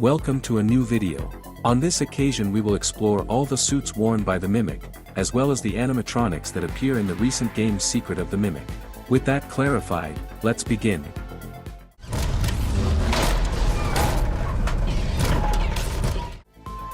Welcome to a new video. On this occasion we will explore all the suits worn by the Mimic, as well as the animatronics that appear in the recent game Secret of the Mimic. With that clarified, let's begin.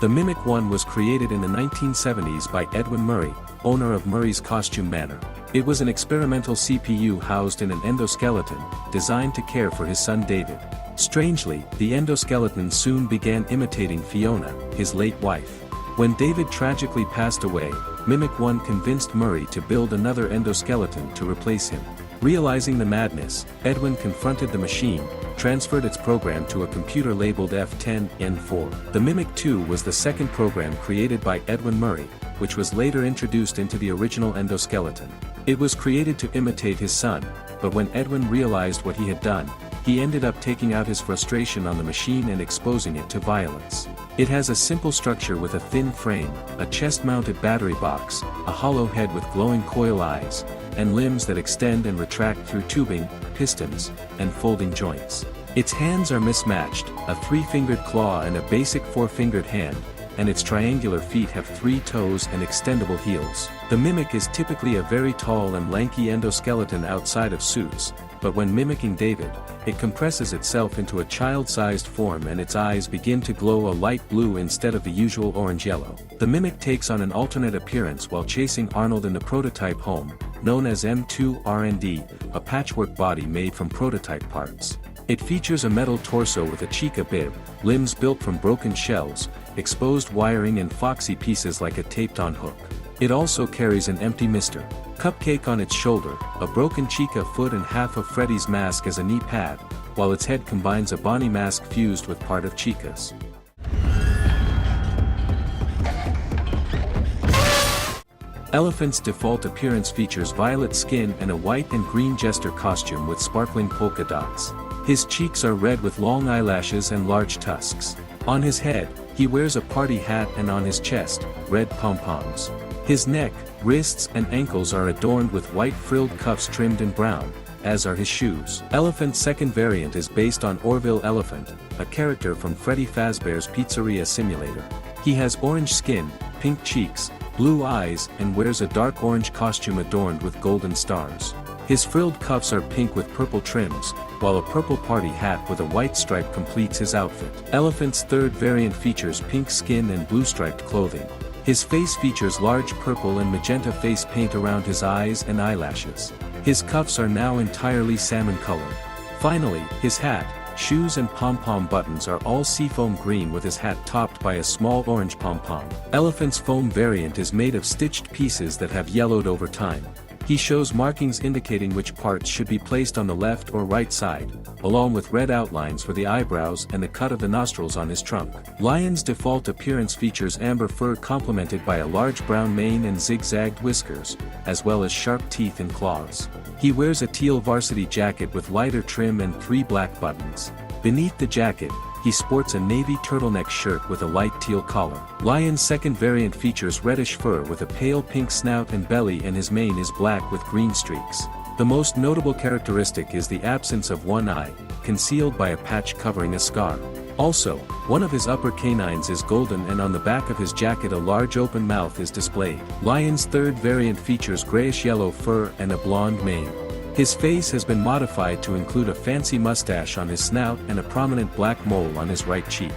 The Mimic 1 was created in the 1970s by Edwin Murray, owner of Murray's Costume Manor. It was an experimental CPU housed in an endoskeleton, designed to care for his son David. Strangely, the endoskeleton soon began imitating Fiona, his late wife. When David tragically passed away, Mimic 1 convinced Murray to build another endoskeleton to replace him. Realizing the madness, Edwin confronted the machine, transferred its program to a computer labeled F10N4. The Mimic 2 was the second program created by Edwin Murray, which was later introduced into the original endoskeleton. It was created to imitate his son, but when Edwin realized what he had done, he ended up taking out his frustration on the machine and exposing it to violence. It has a simple structure with a thin frame, a chest-mounted battery box, a hollow head with glowing coil eyes, and limbs that extend and retract through tubing, pistons, and folding joints. Its hands are mismatched, a 3-fingered claw and a basic 4-fingered hand, and its triangular feet have 3 toes and extendable heels. The Mimic is typically a very tall and lanky endoskeleton outside of suits, but when mimicking David, it compresses itself into a child-sized form and its eyes begin to glow a light blue instead of the usual orange-yellow. The Mimic takes on an alternate appearance while chasing Arnold in the prototype home, known as M2-R&D, a patchwork body made from prototype parts. It features a metal torso with a Chica bib, limbs built from broken shells, exposed wiring and foxy pieces like a taped-on hook. It also carries an empty Mr. Cupcake on its shoulder, a broken Chica foot and half of Freddy's mask as a knee pad, while its head combines a Bonnie mask fused with part of Chica's. Elephant's default appearance features violet skin and a white and green Jester costume with sparkling polka dots. His cheeks are red with long eyelashes and large tusks. On his head, he wears a party hat and on his chest, red pom-poms. His neck, wrists and ankles are adorned with white frilled cuffs trimmed in brown, as are his shoes. Elephant's second variant is based on Orville Elephant, a character from Freddy Fazbear's Pizzeria Simulator. He has orange skin, pink cheeks, blue eyes and wears a dark orange costume adorned with golden stars. His frilled cuffs are pink with purple trims, while a purple party hat with a white stripe completes his outfit. Elephant's third variant features pink skin and blue striped clothing. His face features large purple and magenta face paint around his eyes and eyelashes. His cuffs are now entirely salmon colored. Finally, his hat, shoes and pom-pom buttons are all seafoam green with his hat topped by a small orange pom-pom. Elephant's foam variant is made of stitched pieces that have yellowed over time. He shows markings indicating which parts should be placed on the left or right side, along with red outlines for the eyebrows and the cut of the nostrils on his trunk. Lion's default appearance features amber fur complemented by a large brown mane and zigzagged whiskers, as well as sharp teeth and claws. He wears a teal varsity jacket with lighter trim and 3 black buttons. Beneath the jacket, he sports a navy turtleneck shirt with a light teal collar. Lion's second variant features reddish fur with a pale pink snout and belly and his mane is black with green streaks. The most notable characteristic is the absence of one eye, concealed by a patch covering a scar. Also, one of his upper canines is golden and on the back of his jacket a large open mouth is displayed. Lion's third variant features grayish-yellow fur and a blonde mane. His face has been modified to include a fancy mustache on his snout and a prominent black mole on his right cheek.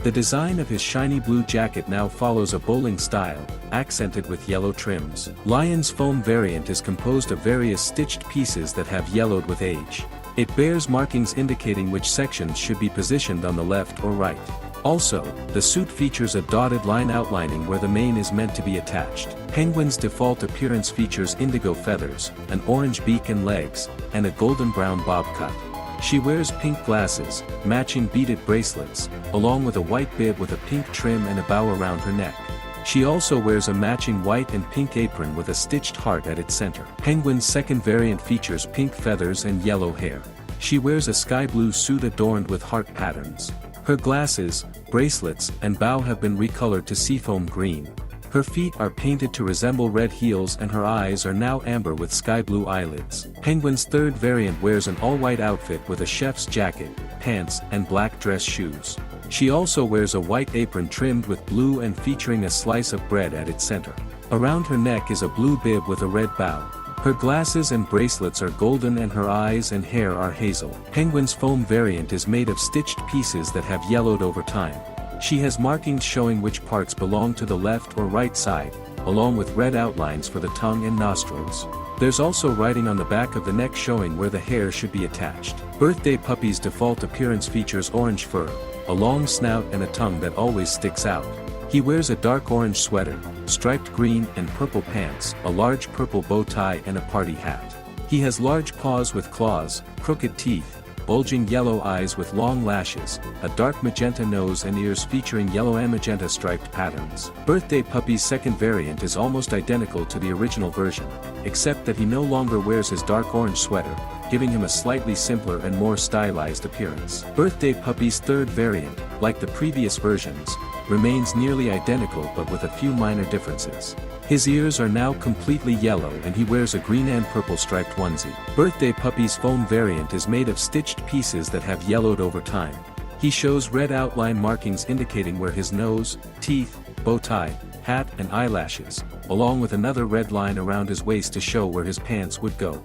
The design of his shiny blue jacket now follows a bowling style, accented with yellow trims. Lion's foam variant is composed of various stitched pieces that have yellowed with age. It bears markings indicating which sections should be positioned on the left or right. Also, the suit features a dotted line outlining where the mane is meant to be attached. Penguin's default appearance features indigo feathers, an orange beak and legs, and a golden brown bob cut. She wears pink glasses, matching beaded bracelets, along with a white bib with a pink trim and a bow around her neck. She also wears a matching white and pink apron with a stitched heart at its center. Penguin's second variant features pink feathers and yellow hair. She wears a sky blue suit adorned with heart patterns. Her glasses, bracelets, and bow have been recolored to seafoam green. Her feet are painted to resemble red heels and her eyes are now amber with sky blue eyelids. Penguin's third variant wears an all-white outfit with a chef's jacket, pants, and black dress shoes. She also wears a white apron trimmed with blue and featuring a slice of bread at its center. Around her neck is a blue bib with a red bow. Her glasses and bracelets are golden and her eyes and hair are hazel. Penguin's foam variant is made of stitched pieces that have yellowed over time. She has markings showing which parts belong to the left or right side, along with red outlines for the tongue and nostrils. There's also writing on the back of the neck showing where the hair should be attached. Birthday Puppy's default appearance features orange fur, a long snout and a tongue that always sticks out. He wears a dark orange sweater, striped green and purple pants, a large purple bow tie and a party hat. He has large paws with claws, crooked teeth, bulging yellow eyes with long lashes, a dark magenta nose and ears featuring yellow and magenta striped patterns. Birthday Puppy's second variant is almost identical to the original version, except that he no longer wears his dark orange sweater, giving him a slightly simpler and more stylized appearance. Birthday Puppy's third variant, like the previous versions, remains nearly identical but with a few minor differences. His ears are now completely yellow and he wears a green and purple striped onesie. Birthday Puppy's foam variant is made of stitched pieces that have yellowed over time. He shows red outline markings indicating where his nose, teeth, bow tie, hat and eyelashes, along with another red line around his waist to show where his pants would go.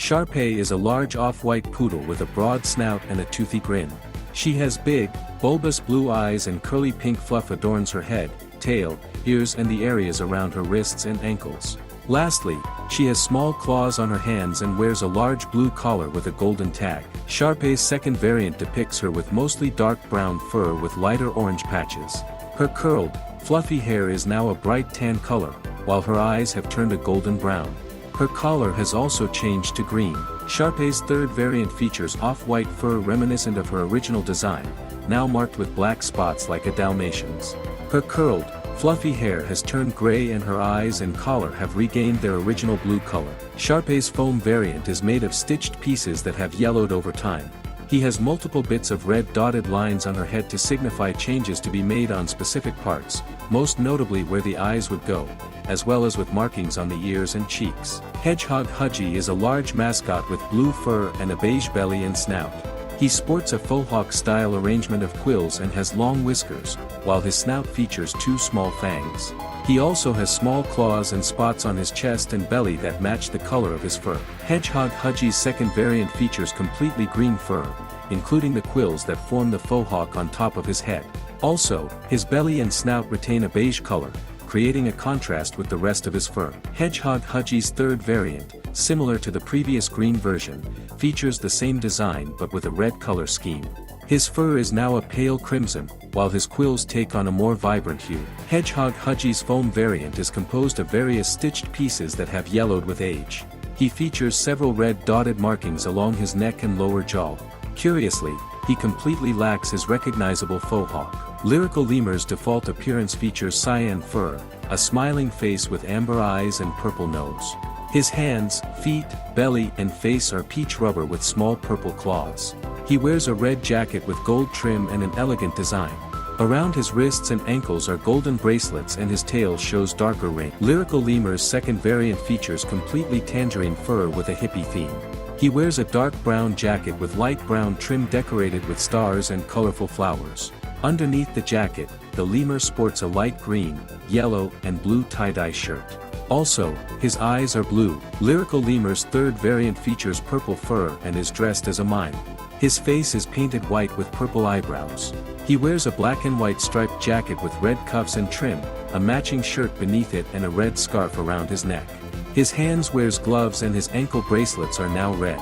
Sharpi is a large off-white poodle with a broad snout and a toothy grin. She has big, bulbous blue eyes and curly pink fluff adorns her head, tail, ears and the areas around her wrists and ankles. Lastly, she has small claws on her hands and wears a large blue collar with a golden tag. Sharpi's second variant depicts her with mostly dark brown fur with lighter orange patches. Her curled, fluffy hair is now a bright tan color, while her eyes have turned a golden brown. Her collar has also changed to green. Sharpi's third variant features off-white fur reminiscent of her original design, now marked with black spots like a Dalmatian's. Her curled, fluffy hair has turned gray and her eyes and collar have regained their original blue color. Sharpi's foam variant is made of stitched pieces that have yellowed over time. He has multiple bits of red dotted lines on her head to signify changes to be made on specific parts, most notably where the eyes would go, as well as with markings on the ears and cheeks. Hedgehog Hudgy is a large mascot with blue fur and a beige belly and snout. He sports a faux hawk-style arrangement of quills and has long whiskers, while his snout features two small fangs. He also has small claws and spots on his chest and belly that match the color of his fur. Hedgehog Hudgy's second variant features completely green fur, including the quills that form the faux hawk on top of his head. Also, his belly and snout retain a beige color, creating a contrast with the rest of his fur. Hedgehog Hudgy's third variant, similar to the previous green version, features the same design but with a red color scheme. His fur is now a pale crimson, while his quills take on a more vibrant hue. Hedgehog Hudgy's foam variant is composed of various stitched pieces that have yellowed with age. He features several red dotted markings along his neck and lower jaw. Curiously, he completely lacks his recognizable faux hawk. Lyrical Lemur's default appearance features cyan fur, a smiling face with amber eyes and purple nose. His hands, feet, belly and face are peach rubber with small purple claws. He wears a red jacket with gold trim and an elegant design. Around his wrists and ankles are golden bracelets and his tail shows darker rings. Lyrical Lemur's second variant features completely tangerine fur with a hippie theme. He wears a dark brown jacket with light brown trim decorated with stars and colorful flowers. Underneath the jacket, the lemur sports a light green, yellow, and blue tie-dye shirt. Also, his eyes are blue. Lyrical Lemur's third variant features purple fur and is dressed as a mime. His face is painted white with purple eyebrows. He wears a black and white striped jacket with red cuffs and trim, a matching shirt beneath it and a red scarf around his neck. His hands wears gloves and his ankle bracelets are now red.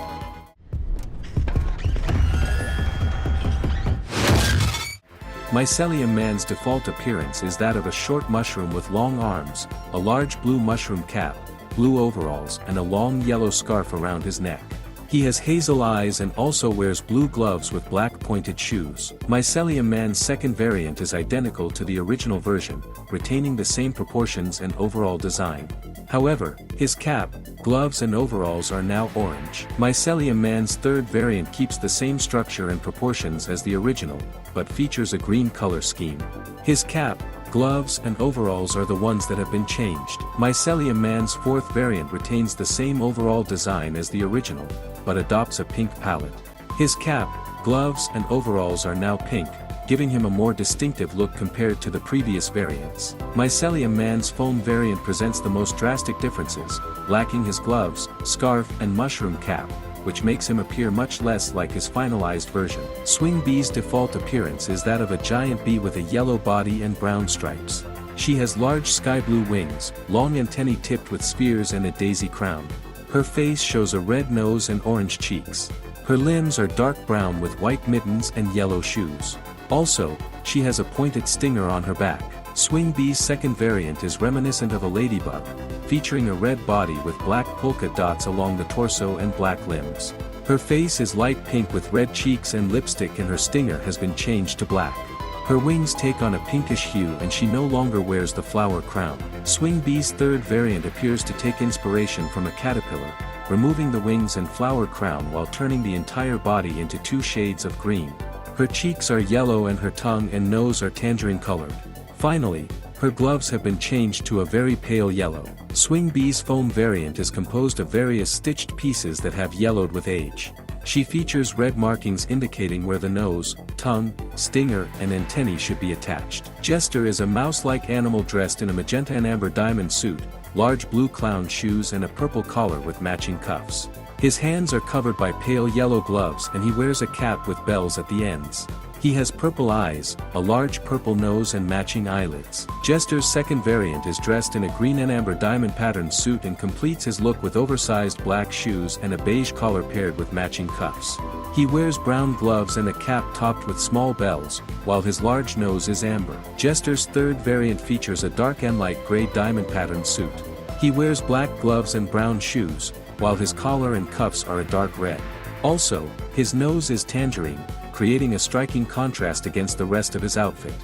Mycelium Man's default appearance is that of a short mushroom with long arms, a large blue mushroom cap, blue overalls and a long yellow scarf around his neck. He has hazel eyes and also wears blue gloves with black pointed shoes. Mycelium Man's second variant is identical to the original version, retaining the same proportions and overall design. However, his cap, gloves and overalls are now orange. Mycelium Man's third variant keeps the same structure and proportions as the original, but features a green color scheme. His cap, gloves and overalls are the ones that have been changed. Mycelium Man's fourth variant retains the same overall design as the original. but adopts a pink palette. His cap, gloves and overalls are now pink, giving him a more distinctive look compared to the previous variants. Mycelium Man's foam variant presents the most drastic differences, lacking his gloves, scarf and mushroom cap, which makes him appear much less like his finalized version. Swing Bee's default appearance is that of a giant bee with a yellow body and brown stripes. She has large sky blue wings, long antennae tipped with spheres and a daisy crown. Her face shows a red nose and orange cheeks. Her limbs are dark brown with white mittens and yellow shoes. Also, she has a pointed stinger on her back. Swing Bee's second variant is reminiscent of a ladybug, featuring a red body with black polka dots along the torso and black limbs. Her face is light pink with red cheeks and lipstick, and her stinger has been changed to black. Her wings take on a pinkish hue and she no longer wears the flower crown. Swing Bee's third variant appears to take inspiration from a caterpillar, removing the wings and flower crown while turning the entire body into 2 shades of green. Her cheeks are yellow and her tongue and nose are tangerine colored. Finally, her gloves have been changed to a very pale yellow. Swing Bee's foam variant is composed of various stitched pieces that have yellowed with age. She features red markings indicating where the nose, tongue, stinger and antennae should be attached. Jester is a mouse-like animal dressed in a magenta and amber diamond suit, large blue clown shoes and a purple collar with matching cuffs. His hands are covered by pale yellow gloves and he wears a cap with bells at the ends. He has purple eyes, a large purple nose and matching eyelids. Jester's second variant is dressed in a green and amber diamond patterned suit and completes his look with oversized black shoes and a beige collar paired with matching cuffs. He wears brown gloves and a cap topped with small bells, while his large nose is amber. Jester's third variant features a dark and light gray diamond patterned suit. He wears black gloves and brown shoes, while his collar and cuffs are a dark red. Also, his nose is tangerine, creating a striking contrast against the rest of his outfit.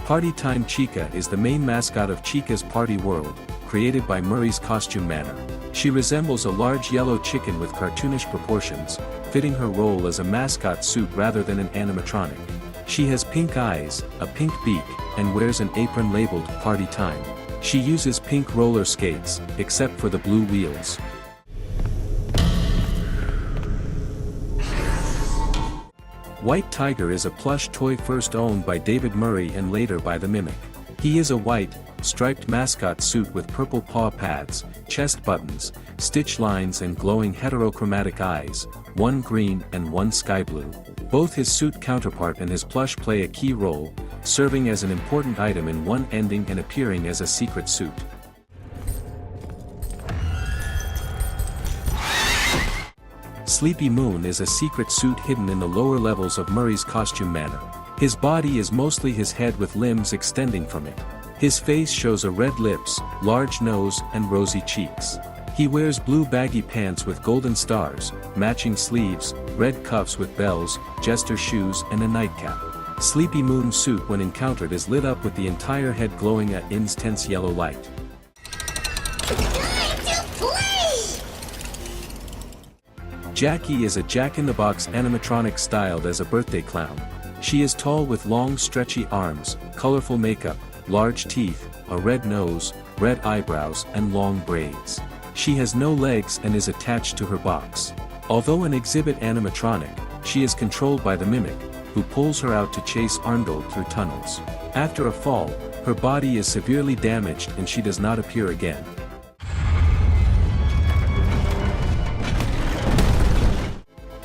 Party Time Chica is the main mascot of Chica's Party World, created by Murray's Costume Manor. She resembles a large yellow chicken with cartoonish proportions, fitting her role as a mascot suit rather than an animatronic. She has pink eyes, a pink beak, and wears an apron labeled Party Time. She uses pink roller skates, except for the blue wheels. White Tiger is a plush toy first owned by David Murray and later by the Mimic. He is a white, striped mascot suit with purple paw pads, chest buttons, stitch lines and glowing heterochromatic eyes, one green and one sky blue. Both his suit counterpart and his plush play a key role, serving as an important item in one ending and appearing as a secret suit. Sleepy Moon is a secret suit hidden in the lower levels of Murray's Costume Manor. His body is mostly his head with limbs extending from it. His face shows a red lips, large nose and rosy cheeks. He wears blue baggy pants with golden stars, matching sleeves, red cuffs with bells, jester shoes and a nightcap. Sleepy Moon's suit when encountered is lit up with the entire head glowing at intense yellow light. Jackie is a Jack-in-the-Box animatronic styled as a birthday clown. She is tall with long stretchy arms, colorful makeup, large teeth, a red nose, red eyebrows and long braids. She has no legs and is attached to her box. Although an exhibit animatronic, she is controlled by the Mimic, who pulls her out to chase Arnold through tunnels. After a fall, her body is severely damaged and she does not appear again.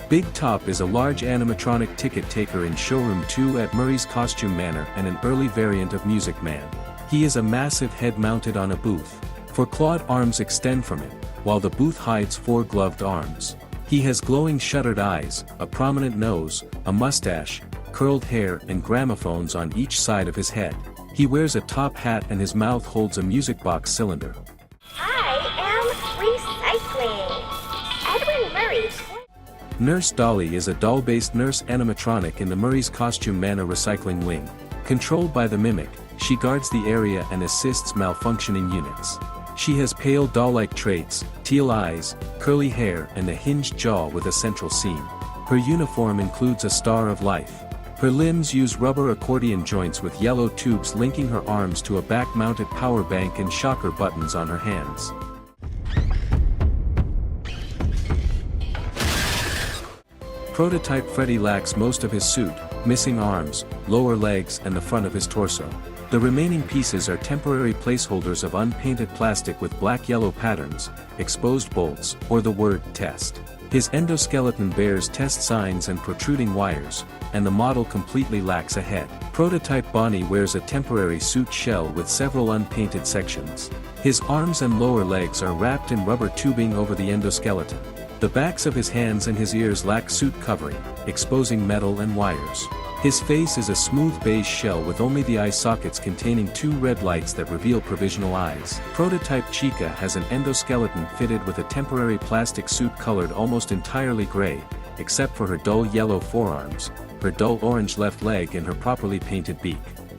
Big Top is a large animatronic ticket taker in Showroom 2 at Murray's Costume Manor and an early variant of Music Man. He is a massive head mounted on a booth. 4 clawed arms extend from it, while the booth hides 4 gloved arms. He has glowing shuttered eyes, a prominent nose, a mustache, curled hair and gramophones on each side of his head. He wears a top hat and his mouth holds a music box cylinder. I am recycling. Edwin Murray. Nurse Dolly is a doll-based nurse animatronic in the Murray's Costume Manor recycling wing. Controlled by the Mimic, she guards the area and assists malfunctioning units. She has pale doll-like traits, teal eyes, curly hair and a hinged jaw with a central seam. Her uniform includes a star of life. Her limbs use rubber accordion joints with yellow tubes linking her arms to a back-mounted power bank and shocker buttons on her hands. Prototype Freddy lacks most of his suit, missing arms, lower legs and the front of his torso. The remaining pieces are temporary placeholders of unpainted plastic with black-yellow patterns, exposed bolts, or the word test. His endoskeleton bears test signs and protruding wires, and the model completely lacks a head. Prototype Bonnie wears a temporary suit shell with several unpainted sections. His arms and lower legs are wrapped in rubber tubing over the endoskeleton. The backs of his hands and his ears lack suit covering, exposing metal and wires. His face is a smooth beige shell with only the eye sockets containing 2 red lights that reveal provisional eyes. Prototype Chica has an endoskeleton fitted with a temporary plastic suit colored almost entirely gray, except for her dull yellow forearms, her dull orange left leg and her properly painted beak.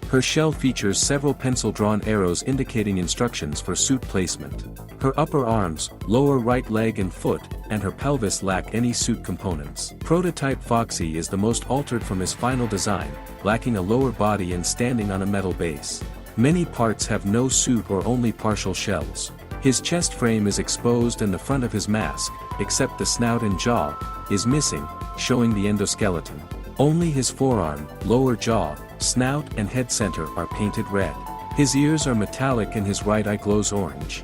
Her shell features several pencil-drawn arrows indicating instructions for suit placement. Her upper arms, lower right leg and foot, and her pelvis lack any suit components. Prototype Foxy is the most altered from his final design, lacking a lower body and standing on a metal base. Many parts have no suit or only partial shells. His chest frame is exposed and the front of his mask, except the snout and jaw, is missing, showing the endoskeleton. Only his forearm, lower jaw, snout and head center are painted red. His ears are metallic and his right eye glows orange.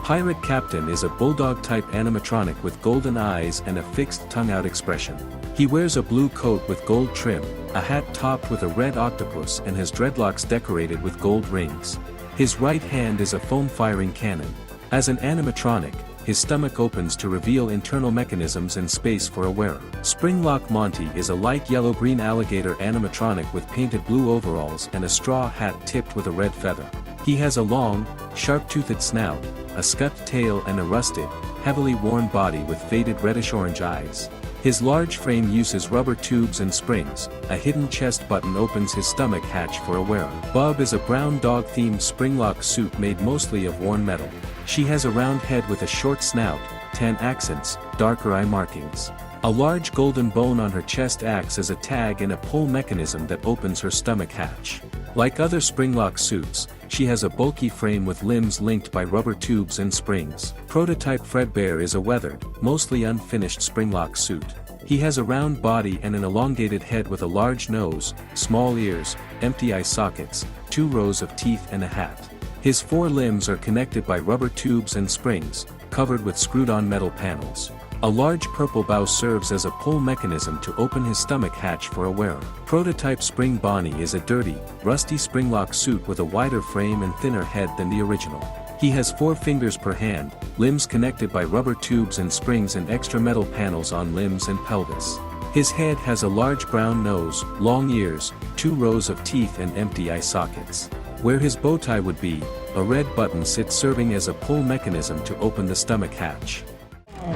Pirate Captain is a bulldog-type animatronic with golden eyes and a fixed tongue-out expression. He wears a blue coat with gold trim, a hat topped with a red octopus and has dreadlocks decorated with gold rings. His right hand is a foam-firing cannon. As an animatronic, his stomach opens to reveal internal mechanisms and space for a wearer. Springlock Monty is a light yellow-green alligator animatronic with painted blue overalls and a straw hat tipped with a red feather. He has a long, sharp-toothed snout, a scuffed tail and a rusted, heavily worn body with faded reddish-orange eyes. His large frame uses rubber tubes and springs. A hidden chest button opens his stomach hatch for a wearer. Bub is a brown dog-themed springlock suit made mostly of worn metal. She has a round head with a short snout, tan accents, darker eye markings. A large golden bone on her chest acts as a tag and a pull mechanism that opens her stomach hatch. Like other springlock suits, she has a bulky frame with limbs linked by rubber tubes and springs. Prototype Fredbear is a weathered, mostly unfinished springlock suit. He has a round body and an elongated head with a large nose, small ears, empty eye sockets, 2 rows of teeth and a hat. His 4 limbs are connected by rubber tubes and springs, covered with screwed-on metal panels. A large purple bow serves as a pull mechanism to open his stomach hatch for a wearer. Prototype Spring Bonnie is a dirty, rusty springlock suit with a wider frame and thinner head than the original. He has 4 fingers per hand, limbs connected by rubber tubes and springs and extra metal panels on limbs and pelvis. His head has a large brown nose, long ears, 2 rows of teeth and empty eye sockets. Where his bow tie would be, a red button sits serving as a pull mechanism to open the stomach hatch.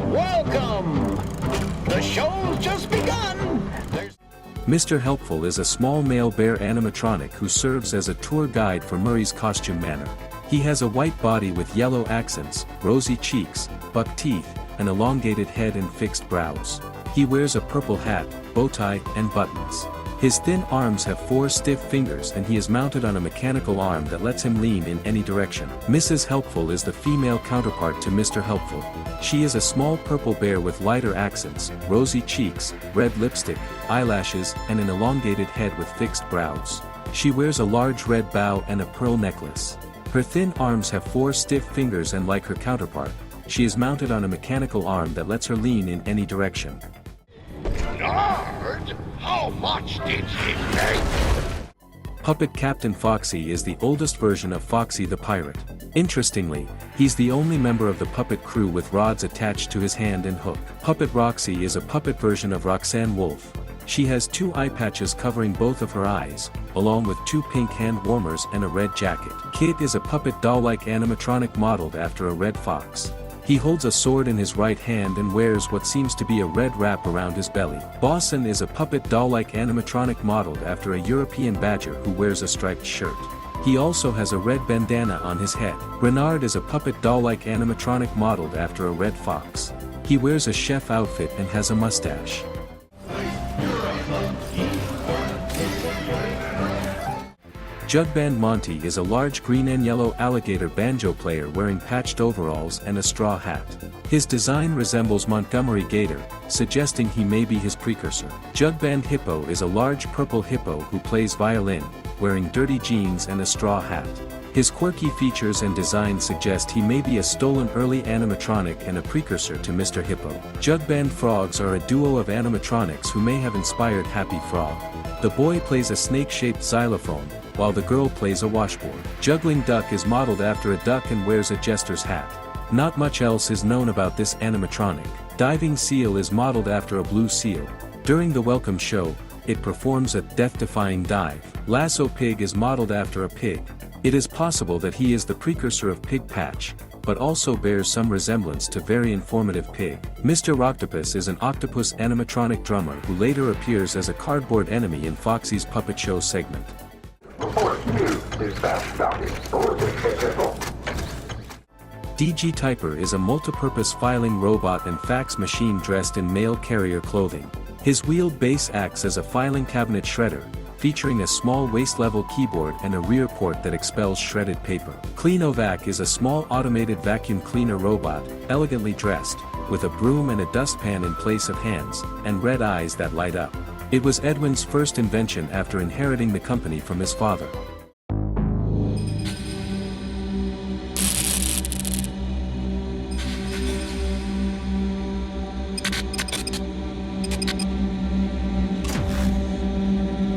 Welcome! The show's just begun! Mr. Helpful is a small male bear animatronic who serves as a tour guide for Murray's Costume Manor. He has a white body with yellow accents, rosy cheeks, buck teeth, an elongated head and fixed brows. He wears a purple hat, bow tie, and buttons. His thin arms have 4 stiff fingers and he is mounted on a mechanical arm that lets him lean in any direction. Mrs. Helpful is the female counterpart to Mr. Helpful. She is a small purple bear with lighter accents, rosy cheeks, red lipstick, eyelashes, and an elongated head with fixed brows. She wears a large red bow and a pearl necklace. Her thin arms have 4 stiff fingers and like her counterpart, she is mounted on a mechanical arm that lets her lean in any direction. Lord, how much did he pay? Puppet Captain Foxy is the oldest version of Foxy the Pirate. Interestingly, he's the only member of the puppet crew with rods attached to his hand and hook. Puppet Roxy is a puppet version of Roxanne Wolf. She has 2 eye patches covering both of her eyes, along with 2 pink hand warmers and a red jacket. Kit is a puppet doll-like animatronic modeled after a red fox. He holds a sword in his right hand and wears what seems to be a red wrap around his belly. Bosson is a puppet doll-like animatronic modeled after a European badger who wears a striped shirt. He also has a red bandana on his head. Renard is a puppet doll-like animatronic modeled after a red fox. He wears a chef outfit and has a mustache. Jugband Monty is a large green and yellow alligator banjo player wearing patched overalls and a straw hat. His design resembles Montgomery Gator, suggesting he may be his precursor. Jugband Hippo is a large purple hippo who plays violin, wearing dirty jeans and a straw hat. His quirky features and design suggest he may be a stolen early animatronic and a precursor to Mr. Hippo. Jugband Frogs are a duo of animatronics who may have inspired Happy Frog. The boy plays a snake-shaped xylophone, while the girl plays a washboard. Juggling Duck is modeled after a duck and wears a jester's hat. Not much else is known about this animatronic. Diving Seal is modeled after a blue seal. During the welcome show, it performs a death-defying dive. Lasso Pig is modeled after a pig. It is possible that he is the precursor of Pig Patch, but also bears some resemblance to Very Informative Pig. Mr. Octopus is an octopus animatronic drummer who later appears as a cardboard enemy in Foxy's Puppet Show segment. DG Typer is a multipurpose filing robot and fax machine dressed in mail carrier clothing. His wheeled base acts as a filing cabinet shredder, featuring a small waist-level keyboard and a rear port that expels shredded paper. Cleanovac is a small automated vacuum cleaner robot, elegantly dressed, with a broom and a dustpan in place of hands, and red eyes that light up. It was Edwin's first invention after inheriting the company from his father.